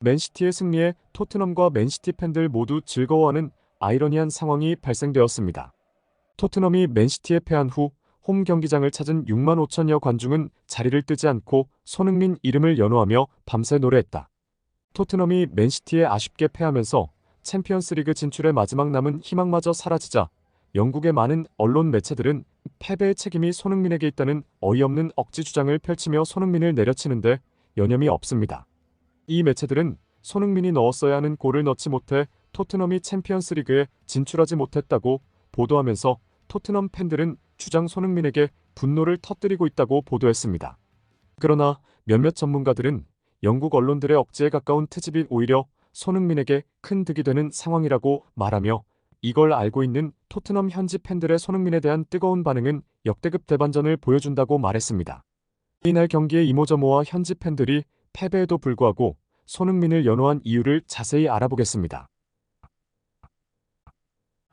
맨시티의 승리에 토트넘과 맨시티 팬들 모두 즐거워하는 아이러니한 상황이 발생되었습니다. 토트넘이 맨시티에 패한 후 홈 경기장을 찾은 6만 5천여 관중은 자리를 뜨지 않고 손흥민 이름을 연호하며 밤새 노래했다. 토트넘이 맨시티에 아쉽게 패하면서 챔피언스리그 진출의 마지막 남은 희망마저 사라지자 영국의 많은 언론 매체들은 패배의 책임이 손흥민에게 있다는 어이없는 억지 주장을 펼치며 손흥민을 내려치는데 여념이 없습니다. 이 매체들은 손흥민이 넣었어야 하는 골을 넣지 못해 토트넘이 챔피언스리그에 진출하지 못했다고 보도하면서 토트넘 팬들은 주장 손흥민에게 분노를 터뜨리고 있다고 보도했습니다. 그러나 몇몇 전문가들은 영국 언론들의 억지에 가까운 트집이 오히려 손흥민에게 큰 득이 되는 상황이라고 말하며 이걸 알고 있는 토트넘 현지 팬들의 손흥민에 대한 뜨거운 반응은 역대급 대반전을 보여준다고 말했습니다. 이날 경기의 이모저모와 현지 팬들이 패배에도 불구하고 손흥민을 연호한 이유를 자세히 알아보겠습니다.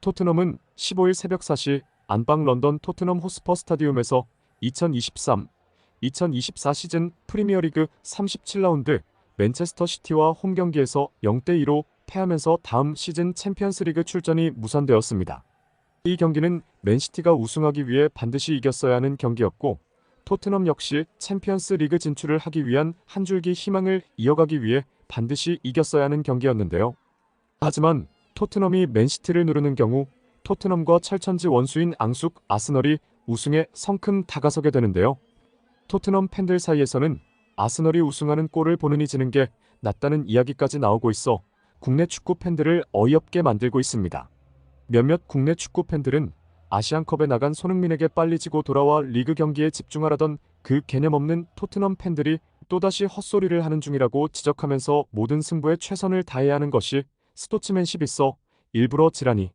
토트넘은 15일 새벽 4시 안방 런던 토트넘 호스퍼 스타디움에서 2023-2024 시즌 프리미어리그 37라운드 맨체스터 시티와 홈 경기에서 0대2로 패하면서 다음 시즌 챔피언스리그 출전이 무산되었습니다. 이 경기는 맨시티가 우승하기 위해 반드시 이겼어야 하는 경기였고 토트넘 역시 챔피언스 리그 진출을 하기 위한 한 줄기 희망을 이어가기 위해 반드시 이겼어야 하는 경기였는데요. 하지만 토트넘이 맨시티를 누르는 경우 토트넘과 철천지 원수인 앙숙 아스널이 우승에 성큼 다가서게 되는데요. 토트넘 팬들 사이에서는 아스널이 우승하는 꼴을 보느니 지는 게 낫다는 이야기까지 나오고 있어 국내 축구 팬들을 어이없게 만들고 있습니다. 몇몇 국내 축구 팬들은 아시안컵에 나간 손흥민에게 빨리 지고 돌아와 리그 경기에 집중하라던 그 개념 없는 토트넘 팬들이 또다시 헛소리를 하는 중이라고 지적하면서 모든 승부에 최선을 다해야 하는 것이 스포츠맨십 있어 일부러 지라니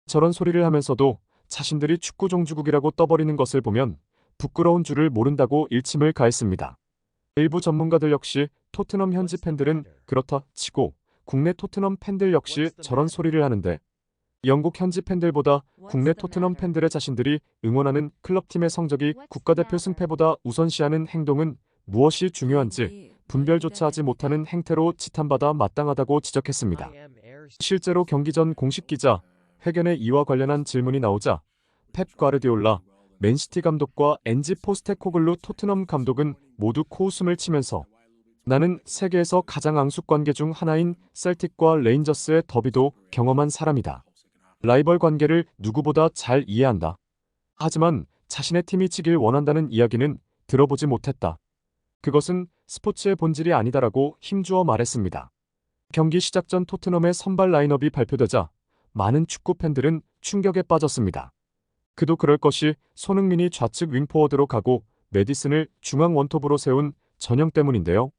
저런 소리를 하면서도 자신들이 축구 종주국이라고 떠버리는 것을 보면 부끄러운 줄을 모른다고 일침을 가했습니다. 일부 전문가들 역시 토트넘 현지 팬들은 그렇다 치고 국내 토트넘 팬들 역시 저런 소리를 하는데 영국 현지 팬들보다 국내 토트넘 팬들의 자신들이 응원하는 클럽팀의 성적이 국가대표 승패보다 우선시하는 행동은 무엇이 중요한지 분별조차 하지 못하는 행태로 지탄받아 마땅하다고 지적했습니다. 실제로 경기 전 공식 기자 회견에 이와 관련한 질문이 나오자 펩 과르디올라 맨시티 감독과 엔지 포스테코글루 토트넘 감독은 모두 코웃음을 치면서 나는 세계에서 가장 앙숙 관계 중 하나인 셀틱과 레인저스의 더비도 경험한 사람이다. 라이벌 관계를 누구보다 잘 이해한다. 하지만 자신의 팀이 지길 원한다는 이야기는 들어보지 못했다. 그것은 스포츠의 본질이 아니다라고 힘주어 말했습니다. 경기 시작 전 토트넘의 선발 라인업이 발표되자 많은 축구 팬들은 충격에 빠졌습니다. 그도 그럴 것이 손흥민이 좌측 윙포워드로 가고 메디슨을 중앙 원톱으로 세운 전형 때문인데요.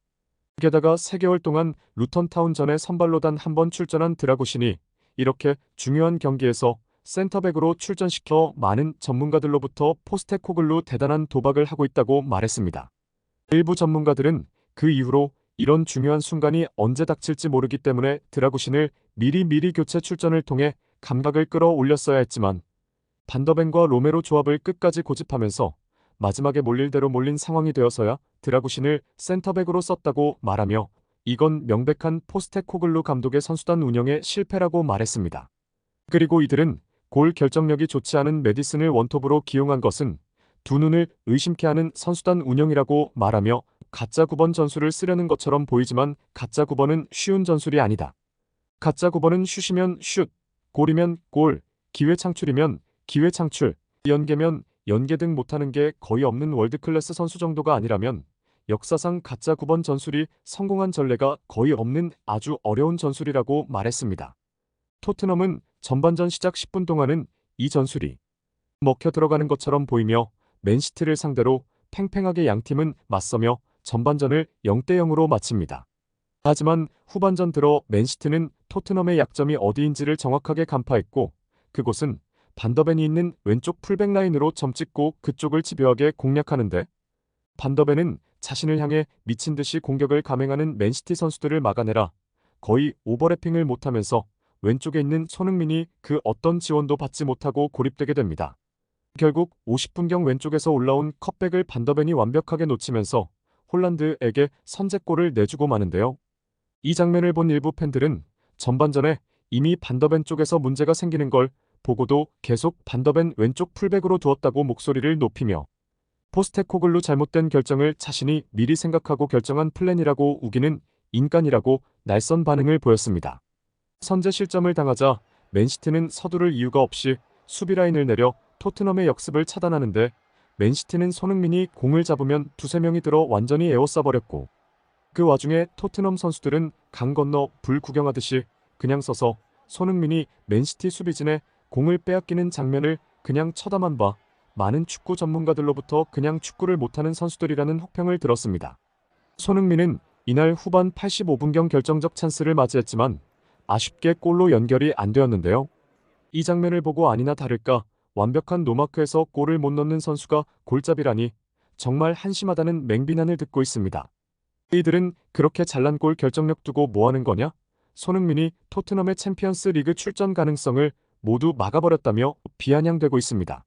게다가 3개월 동안 루턴타운전에 선발로 단 한 번 출전한 드라구신이 이렇게 중요한 경기에서 센터백으로 출전시켜 많은 전문가들로부터 포스테코글루 대단한 도박을 하고 있다고 말했습니다. 일부 전문가들은 그 이후로 이런 중요한 순간이 언제 닥칠지 모르기 때문에 드라구신을 미리 교체 출전을 통해 감각을 끌어올렸어야 했지만 반더벤과 로메로 조합을 끝까지 고집하면서 마지막에 몰릴 대로 몰린 상황이 되어서야 드라구신을 센터백으로 썼다고 말하며 이건 명백한 포스테코글루 감독의 선수단 운영의 실패라고 말했습니다. 그리고 이들은 골 결정력이 좋지 않은 메디슨을 원톱으로 기용한 것은 두 눈을 의심케 하는 선수단 운영이라고 말하며 가짜 9번 전술을 쓰려는 것처럼 보이지만 가짜 9번은 쉬운 전술이 아니다. 가짜 9번은 슛이면 슛, 골이면 골, 기회 창출이면 기회 창출, 연계면 연계 등 못하는 게 거의 없는 월드클래스 선수 정도가 아니라면 역사상 가짜 9번 전술이 성공한 전례가 거의 없는 아주 어려운 전술이라고 말했습니다. 토트넘은 전반전 시작 10분 동안은 이 전술이 먹혀 들어가는 것처럼 보이며 맨시티를 상대로 팽팽하게 양팀은 맞서며 전반전을 0대0으로 마칩니다. 하지만 후반전 들어 맨시티는 토트넘의 약점이 어디인지를 정확하게 간파했고 그곳은 반더벤이 있는 왼쪽 풀백 라인으로 점 찍고 그쪽을 집요하게 공략하는데 반더벤은 자신을 향해 미친 듯이 공격을 감행하는 맨시티 선수들을 막아내라 거의 오버래핑을 못하면서 왼쪽에 있는 손흥민이 그 어떤 지원도 받지 못하고 고립되게 됩니다. 결국 50분경 왼쪽에서 올라온 컷백을 반더벤이 완벽하게 놓치면서 홀란드에게 선제골을 내주고 마는데요. 이 장면을 본 일부 팬들은 전반전에 이미 반더벤 쪽에서 문제가 생기는 걸 보고도 계속 반더벤 왼쪽 풀백으로 두었다고 목소리를 높이며 포스테코글루 잘못된 결정을 자신이 미리 생각하고 결정한 플랜이라고 우기는 인간이라고 날선 반응을 보였습니다. 선제 실점을 당하자 맨시티는 서두를 이유가 없이 수비 라인을 내려 토트넘의 역습을 차단하는데 맨시티는 손흥민이 공을 잡으면 두세 명이 들어 완전히 에워싸버렸고 그 와중에 토트넘 선수들은 강 건너 불 구경하듯이 그냥 서서 손흥민이 맨시티 수비진에 공을 빼앗기는 장면을 그냥 쳐다만 봐 많은 축구 전문가들로부터 그냥 축구를 못하는 선수들이라는 혹평을 들었습니다. 손흥민은 이날 후반 85분경 결정적 찬스를 맞이했지만 아쉽게 골로 연결이 안 되었는데요. 이 장면을 보고 아니나 다를까 완벽한 노마크에서 골을 못 넣는 선수가 골잡이라니 정말 한심하다는 맹비난을 듣고 있습니다. 이들은 그렇게 잘난 골 결정력 두고 뭐하는 거냐? 손흥민이 토트넘의 챔피언스 리그 출전 가능성을 모두 막아버렸다며 비아냥대고 있습니다.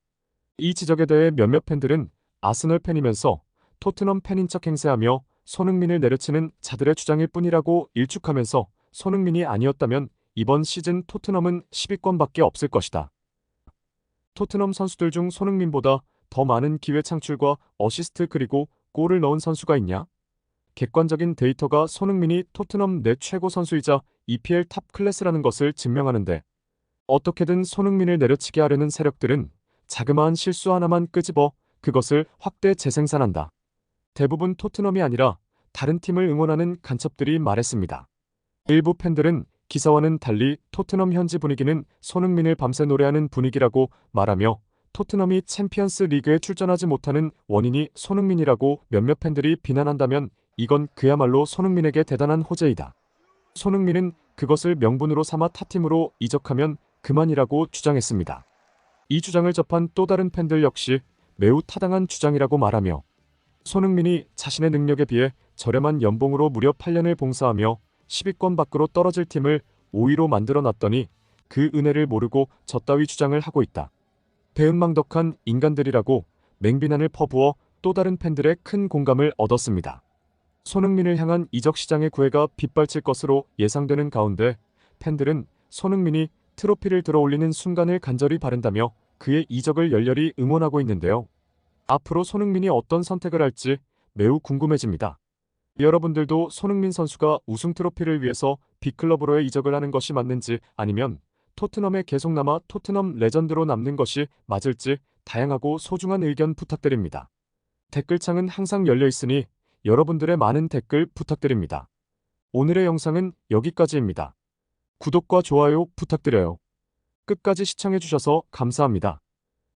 이 지적에 대해 몇몇 팬들은 아스널 팬이면서 토트넘 팬인 척 행세하며 손흥민을 내려치는 자들의 주장일 뿐이라고 일축하면서 손흥민이 아니었다면 이번 시즌 토트넘은 10위권밖에 없을 것이다. 토트넘 선수들 중 손흥민보다 더 많은 기회 창출과 어시스트 그리고 골을 넣은 선수가 있냐? 객관적인 데이터가 손흥민이 토트넘 내 최고 선수이자 EPL 탑 클래스라는 것을 증명하는데 어떻게든 손흥민을 내려치게 하려는 세력들은 자그마한 실수 하나만 끄집어 그것을 확대 재생산한다. 대부분 토트넘이 아니라 다른 팀을 응원하는 간첩들이 말했습니다. 일부 팬들은 기사와는 달리 토트넘 현지 분위기는 손흥민을 밤새 노래하는 분위기라고 말하며 토트넘이 챔피언스 리그에 출전하지 못하는 원인이 손흥민이라고 몇몇 팬들이 비난한다면 이건 그야말로 손흥민에게 대단한 호재이다. 손흥민은 그것을 명분으로 삼아 타팀으로 이적하면 그만이라고 주장했습니다. 이 주장을 접한 또 다른 팬들 역시 매우 타당한 주장이라고 말하며 손흥민이 자신의 능력에 비해 저렴한 연봉으로 무려 8년을 봉사하며 10위권 밖으로 떨어질 팀을 5위로 만들어놨더니 그 은혜를 모르고 저 따위 주장을 하고 있다. 배은망덕한 인간들이라고 맹비난을 퍼부어 또 다른 팬들의 큰 공감을 얻었습니다. 손흥민을 향한 이적 시장의 구애가 빗발칠 것으로 예상되는 가운데 팬들은 손흥민이 트로피를 들어올리는 순간을 간절히 바란다며 그의 이적을 열렬히 응원하고 있는데요. 앞으로 손흥민이 어떤 선택을 할지 매우 궁금해집니다. 여러분들도 손흥민 선수가 우승 트로피를 위해서 빅클럽으로의 이적을 하는 것이 맞는지 아니면 토트넘에 계속 남아 토트넘 레전드로 남는 것이 맞을지 다양하고 소중한 의견 부탁드립니다. 댓글창은 항상 열려 있으니 여러분들의 많은 댓글 부탁드립니다. 오늘의 영상은 여기까지입니다. 구독과 좋아요 부탁드려요. 끝까지 시청해주셔서 감사합니다.